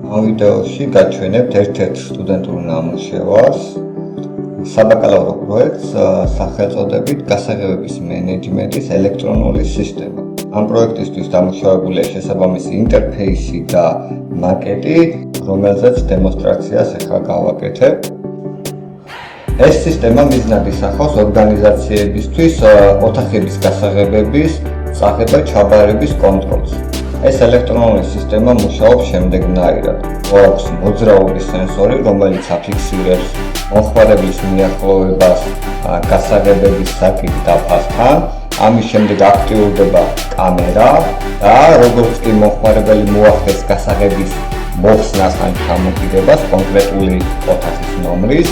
ამ ვიდეოში გაჩვენებთ ერთ-ერთ სტუდენტურ ნამუშევარს, საბაკალავრო პროექტს სახელწოდებით გასაღებების მენეჯმენტის ელექტრონული სისტემა. ამ პროექტისთვის დამუშავებულია შესაბამისი ინტერფეისი და მაკეტი, რომელზეც დემონსტრაციას ახლა გავაკეთებ. ეს სისტემა მიზნად ისახავს ორგანიზაციებისთვის ოთახების გასაღებების წაღება-ჩაბარების კონტროლს. ეს ელექტრონული სისტემა მუშაობს შემდეგნაირად. აქვს მოძრაობის სენსორი, რომელიც აფიქსირებს მომხმარებლის მიახლოებას გასაღებების საკით დაფასთან. ამის შემდეგ აქტიურდება კამერა და როგორც კი მომხმარებელი მოახდენს გასაღების მოხსნას ან ჩამოკიდებას კონკრეტული ოთახის ნომრის,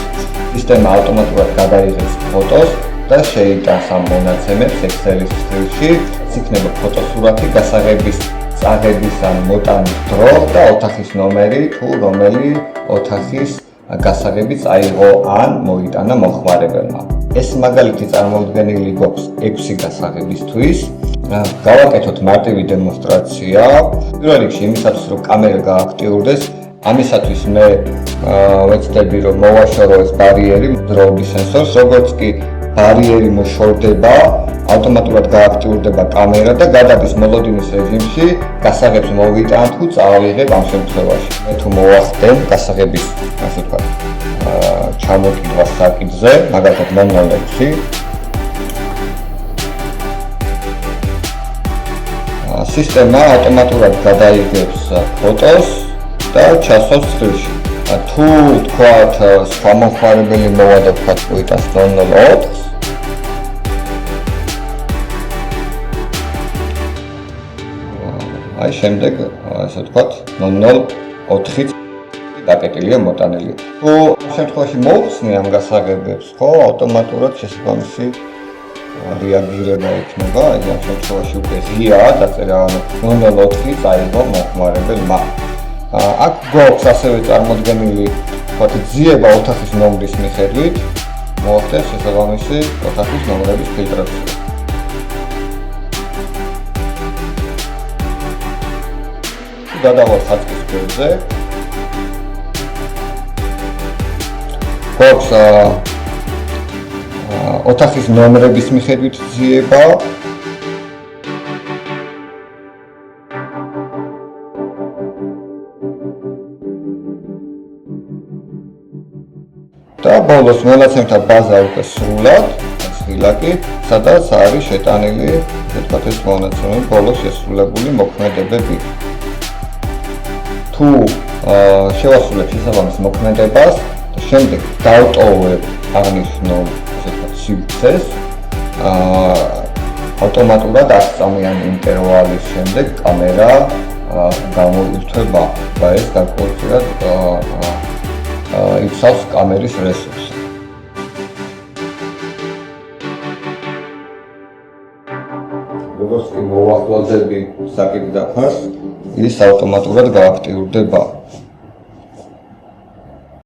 სისტემა ავტომატურად გადაიღებს ფოტოს და შეიტანს ამ მონაცემებს Excel-ის ფაილში. იქნება ფოტოსურათი გასაღების წაღების ან მოტანის დრო და ოთახის ნომერი, თუ რომელი ოთახის გასაღები წაიღო ან მოიტანა მომხმარებელმა. ეს მაგალითი წარმოუდგენელი გვაქვს 6 გასაღებისთვის. გავაკეთოთ მარტივი დემონსტრაცია. პირველ რიგში იმისათვის, რომ კამერა გააქტიურდეს, ამისათვის მე ვეცდები, რომ მოვაშორო ეს ბარიერი მოძრაობის სენსორს, როგორც კი ბარიერი მოშორდება, ავტომატურად გააქტიურდება კამერა და გადადის მოლოდინის რეჟიმში, გასაღებს მოვიტან თუ წავიღებ ამ შემთხვევაში. მე თუ მოვახდენ გასაღების, ასე ვთქვათ, ჩამოკიდვა საკითხზე, მაგალითად 006. სისტემა ავტომატურად გადაიღებს ფოტოს და ჩასვავს ცხრილში. თუ თქვათ სხვა მომხმარებელი მოვა და თქვათ მოიტანს 004. აი შემდეგ ასე ვთქვათ 004 დაკეტილია მოტანილი. თუ ამ შემთხვევაში მოუხსნი ამ გასაღებებს, ხო, ავტომატურად შესაბამისი რეაგირება იქნება. აი ამ შემთხვევაში უკვე ღიაა დაწერა 004 წაიღო მომხმარებელმა. აქ გვაქვს ასევე წარმოდგენილი ვთქვათ ძიება ოთახის ნომრის მიხედვით, მოახდენს შესაბამისი ოთახის ნომრების ფილტრაცია. გადავალ ხატის გვერდზე. გვაქვს ოთახის ნომრების მიხედვით ძიება. და ბოლოს მონაცემთა ბაზა უკვე სრულად, სრილაკი, სადაც არის შეტანილი, ვთქვათ, ეს მონაცემები ბოლოს შესრულებული მოქმედებები. თუ შევასრულებ შესაბამის მოქმედებას და შემდეგ დავტოვებ აღნიშნულ, ასე ვთქვათ, სივრცეს, ავტომატურად 100 წამიანი ინტერვალის შემდეგ კამერა გამოირთვება და ეს გარკვეულწილად იცავს კამერის რესურსს. როგორც კი მოვახლოძები საკითხ დაფას, ის ავტომატურად გააქტიურდება.